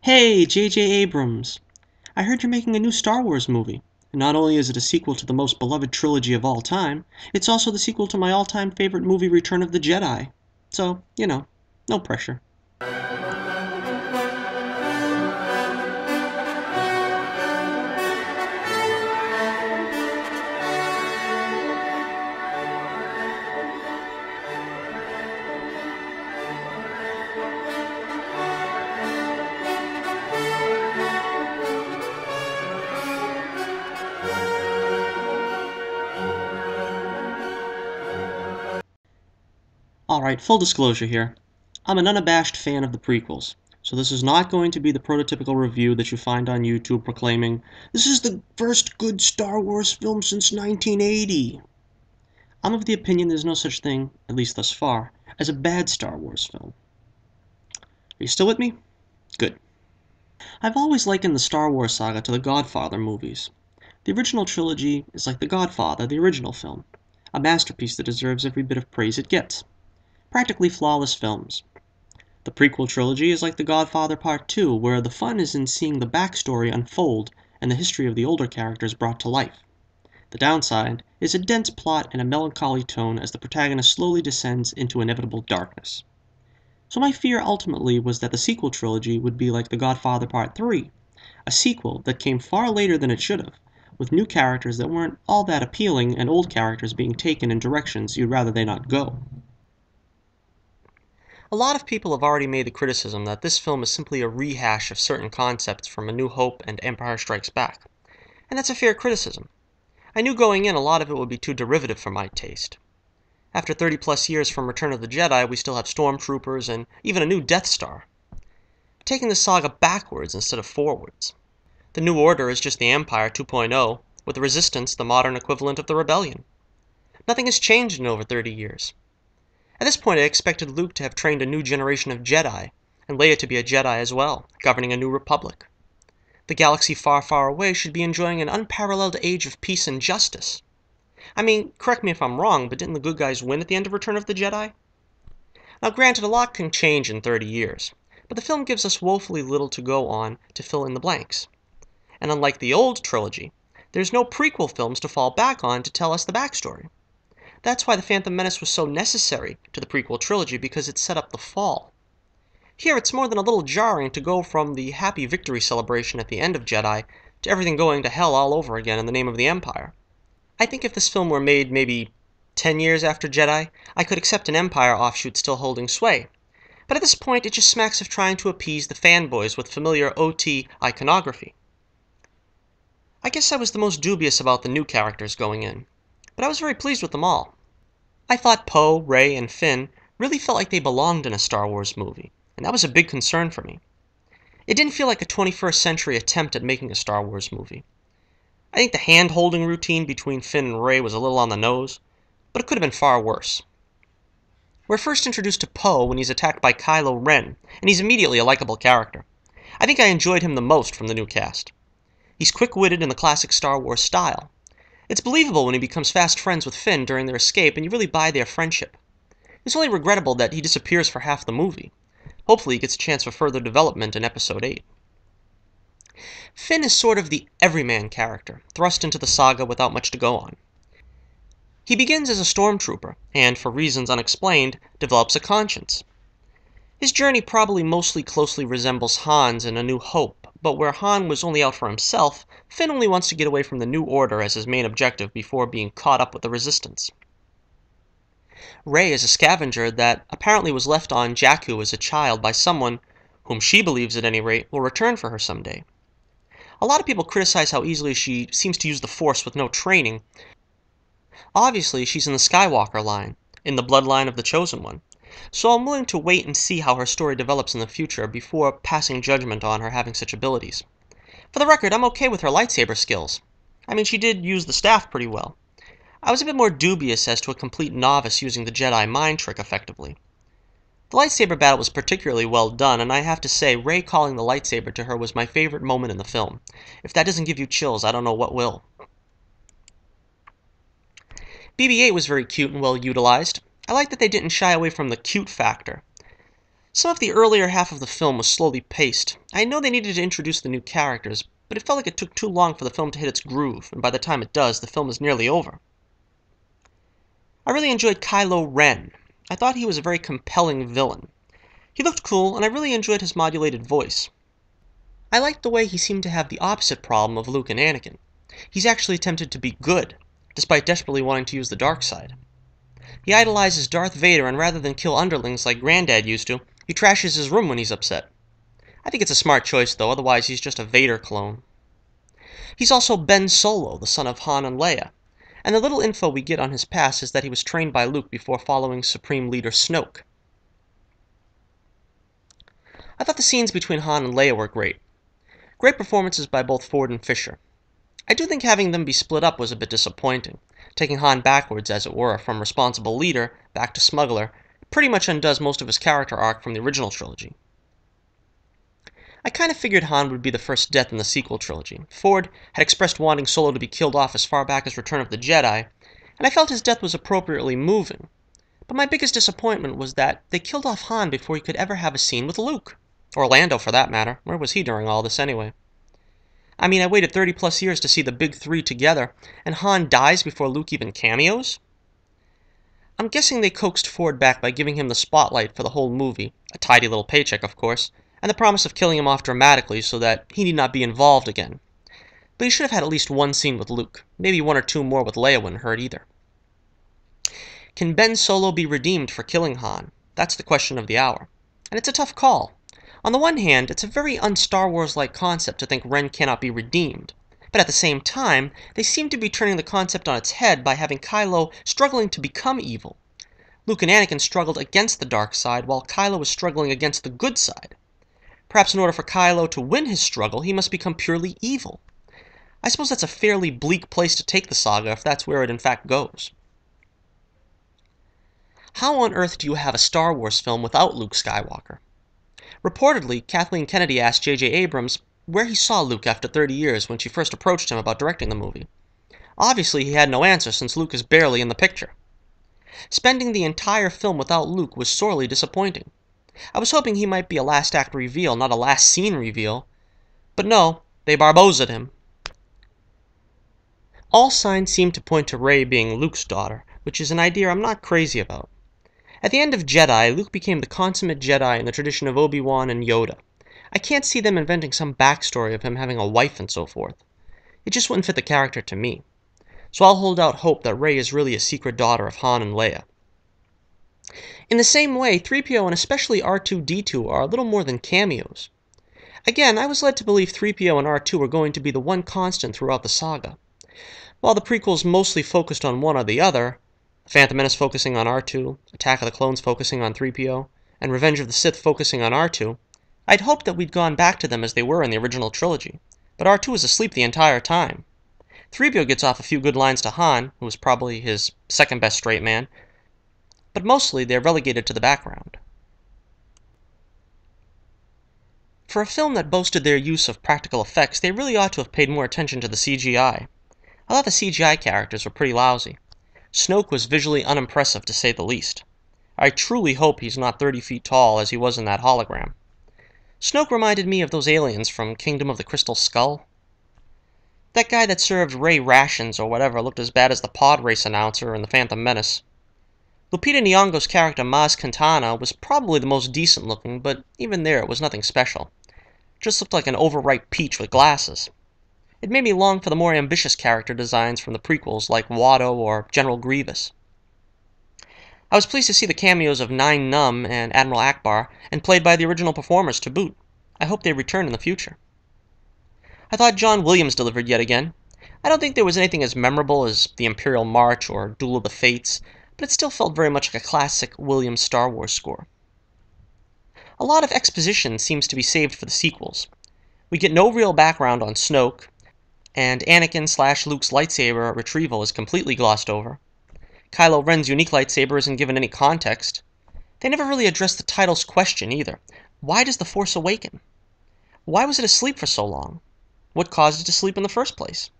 Hey, J.J. Abrams. I heard you're making a new Star Wars movie. And not only is it a sequel to the most beloved trilogy of all time, it's also the sequel to my all-time favorite movie, Return of the Jedi. So, no pressure. Alright, full disclosure here. I'm an unabashed fan of the prequels, so this is not going to be the prototypical review that you find on YouTube proclaiming, "This is the first good Star Wars film since 1980." I'm of the opinion there's no such thing, at least thus far, as a bad Star Wars film. Are you still with me? Good. I've always likened the Star Wars saga to the Godfather movies. The original trilogy is like The Godfather, the original film, a masterpiece that deserves every bit of praise it gets. Practically flawless films. The prequel trilogy is like The Godfather Part 2, where the fun is in seeing the backstory unfold and the history of the older characters brought to life. The downside is a dense plot and a melancholy tone as the protagonist slowly descends into inevitable darkness. So my fear ultimately was that the sequel trilogy would be like The Godfather Part 3, a sequel that came far later than it should have, with new characters that weren't all that appealing and old characters being taken in directions you'd rather they not go. A lot of people have already made the criticism that this film is simply a rehash of certain concepts from A New Hope and Empire Strikes Back, and that's a fair criticism. I knew going in a lot of it would be too derivative for my taste. After 30 plus years from Return of the Jedi, we still have stormtroopers and even a new Death Star. Taking the saga backwards instead of forwards. The New Order is just the Empire 2.0, with the Resistance the modern equivalent of the Rebellion. Nothing has changed in over 30 years. At this point I expected Luke to have trained a new generation of Jedi, and Leia to be a Jedi as well, governing a new republic. The galaxy far, far away should be enjoying an unparalleled age of peace and justice. I mean, correct me if I'm wrong, but didn't the good guys win at the end of Return of the Jedi? Now granted, a lot can change in 30 years, but the film gives us woefully little to go on to fill in the blanks. And unlike the old trilogy, there's no prequel films to fall back on to tell us the backstory. That's why The Phantom Menace was so necessary to the prequel trilogy, because it set up the fall. Here it's more than a little jarring to go from the happy victory celebration at the end of Jedi to everything going to hell all over again in the name of the Empire. I think if this film were made maybe 10 years after Jedi, I could accept an Empire offshoot still holding sway. But at this point it just smacks of trying to appease the fanboys with familiar OT iconography. I guess I was the most dubious about the new characters going in, but I was very pleased with them all. I thought Poe, Rey, and Finn really felt like they belonged in a Star Wars movie, and that was a big concern for me. It didn't feel like a 21st century attempt at making a Star Wars movie. I think the hand-holding routine between Finn and Rey was a little on the nose, but it could have been far worse. We're first introduced to Poe when he's attacked by Kylo Ren, and he's immediately a likable character. I think I enjoyed him the most from the new cast. He's quick-witted in the classic Star Wars style. It's believable when he becomes fast friends with Finn during their escape, and you really buy their friendship. It's only regrettable that he disappears for half the movie. Hopefully he gets a chance for further development in Episode 8. Finn is sort of the everyman character, thrust into the saga without much to go on. He begins as a stormtrooper, and, for reasons unexplained, develops a conscience. His journey probably mostly closely resembles Han's in A New Hope, but where Han was only out for himself, Finn only wants to get away from the New Order as his main objective before being caught up with the Resistance. Rey is a scavenger that apparently was left on Jakku as a child by someone, whom she believes at any rate will return for her someday. A lot of people criticize how easily she seems to use the Force with no training. Obviously, she's in the Skywalker line, in the bloodline of the Chosen One, so I'm willing to wait and see how her story develops in the future before passing judgment on her having such abilities. For the record, I'm okay with her lightsaber skills. I mean, she did use the staff pretty well. I was a bit more dubious as to a complete novice using the Jedi mind trick effectively. The lightsaber battle was particularly well done, and I have to say, Rey calling the lightsaber to her was my favorite moment in the film. If that doesn't give you chills, I don't know what will. BB-8 was very cute and well utilized. I like that they didn't shy away from the cute factor. Some of the earlier half of the film was slowly paced. I know they needed to introduce the new characters, but it felt like it took too long for the film to hit its groove, and by the time it does, the film is nearly over. I really enjoyed Kylo Ren. I thought he was a very compelling villain. He looked cool, and I really enjoyed his modulated voice. I liked the way he seemed to have the opposite problem of Luke and Anakin. He's actually tempted to be good, despite desperately wanting to use the dark side. He idolizes Darth Vader, and rather than kill underlings like Granddad used to, he trashes his room when he's upset. I think it's a smart choice, though, otherwise he's just a Vader clone. He's also Ben Solo, the son of Han and Leia, and the little info we get on his past is that he was trained by Luke before following Supreme Leader Snoke. I thought the scenes between Han and Leia were great. Great performances by both Ford and Fisher. I do think having them be split up was a bit disappointing. Taking Han backwards, as it were, from responsible leader back to smuggler, pretty much undoes most of his character arc from the original trilogy. I kind of figured Han would be the first death in the sequel trilogy. Ford had expressed wanting Solo to be killed off as far back as Return of the Jedi, and I felt his death was appropriately moving. But my biggest disappointment was that they killed off Han before he could ever have a scene with Luke. Or Lando, for that matter. Where was he during all this anyway? I mean, I waited 30 plus years to see the big three together, and Han dies before Luke even cameos? I'm guessing they coaxed Ford back by giving him the spotlight for the whole movie, a tidy little paycheck, of course, and the promise of killing him off dramatically so that he need not be involved again. But he should have had at least one scene with Luke. Maybe one or two more with Leia wouldn't hurt either. Can Ben Solo be redeemed for killing Han? That's the question of the hour. And it's a tough call. On the one hand, it's a very un-Star Wars-like concept to think Ren cannot be redeemed. But at the same time, they seem to be turning the concept on its head by having Kylo struggling to become evil. Luke and Anakin struggled against the dark side, while Kylo was struggling against the good side. Perhaps in order for Kylo to win his struggle, he must become purely evil. I suppose that's a fairly bleak place to take the saga if that's where it in fact goes. How on earth do you have a Star Wars film without Luke Skywalker? Reportedly, Kathleen Kennedy asked J.J. Abrams where he saw Luke after 30 years when she first approached him about directing the movie. Obviously, he had no answer since Luke is barely in the picture. Spending the entire film without Luke was sorely disappointing. I was hoping he might be a last act reveal, not a last scene reveal. But no, they Barbosa'd him. All signs seem to point to Rey being Luke's daughter, which is an idea I'm not crazy about. At the end of Jedi, Luke became the consummate Jedi in the tradition of Obi-Wan and Yoda. I can't see them inventing some backstory of him having a wife and so forth. It just wouldn't fit the character to me. So I'll hold out hope that Rey is really a secret daughter of Han and Leia. In the same way, 3PO and especially R2-D2 are a little more than cameos. Again, I was led to believe 3PO and R2 were going to be the one constant throughout the saga. While the prequels mostly focused on one or the other, Phantom Menace focusing on R2, Attack of the Clones focusing on 3PO, and Revenge of the Sith focusing on R2, I'd hoped that we'd gone back to them as they were in the original trilogy, but R2 is asleep the entire time. 3PO gets off a few good lines to Han, who was probably his second best straight man, but mostly they're relegated to the background. For a film that boasted their use of practical effects, they really ought to have paid more attention to the CGI. I thought the CGI characters were pretty lousy. Snoke was visually unimpressive to say the least. I truly hope he's not 30 feet tall as he was in that hologram. Snoke reminded me of those aliens from Kingdom of the Crystal Skull. That guy that served Rey rations or whatever looked as bad as the pod race announcer in The Phantom Menace. Lupita Nyong'o's character Maz Kanata was probably the most decent looking, but even there it was nothing special. Just looked like an overripe peach with glasses. It made me long for the more ambitious character designs from the prequels like Watto or General Grievous. I was pleased to see the cameos of Nine Numb and Admiral Akbar, and played by the original performers to boot. I hope they return in the future. I thought John Williams delivered yet again. I don't think there was anything as memorable as the Imperial March or Duel of the Fates, but it still felt very much like a classic Williams Star Wars score. A lot of exposition seems to be saved for the sequels. We get no real background on Snoke, and Anakin/Luke's lightsaber retrieval is completely glossed over. Kylo Ren's unique lightsaber isn't given any context. They never really addressed the title's question either. Why does the Force awaken? Why was it asleep for so long? What caused it to sleep in the first place?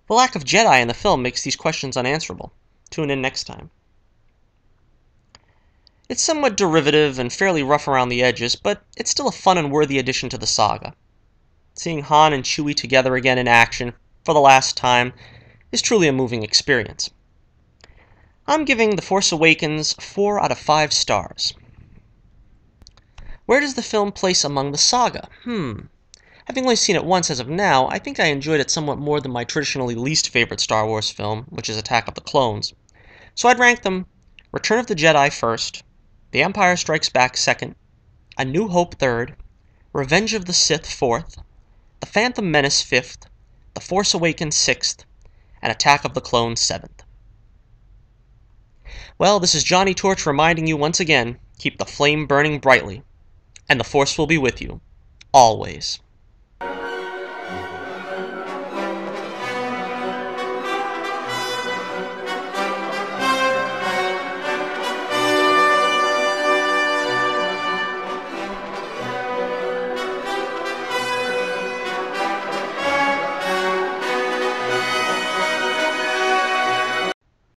The lack of Jedi in the film makes these questions unanswerable. Tune in next time. It's somewhat derivative and fairly rough around the edges, but it's still a fun and worthy addition to the saga. Seeing Han and Chewie together again in action, for the last time, is truly a moving experience. I'm giving The Force Awakens 4 out of 5 stars. Where does the film place among the saga? Having only seen it once as of now, I think I enjoyed it somewhat more than my traditionally least favorite Star Wars film, which is Attack of the Clones. So I'd rank them Return of the Jedi first, The Empire Strikes Back second, A New Hope third, Revenge of the Sith fourth, The Phantom Menace fifth, The Force Awakens sixth, and Attack of the Clones seventh. Well, this is Johnnie Torch reminding you once again, keep the flame burning brightly, and the Force will be with you, always.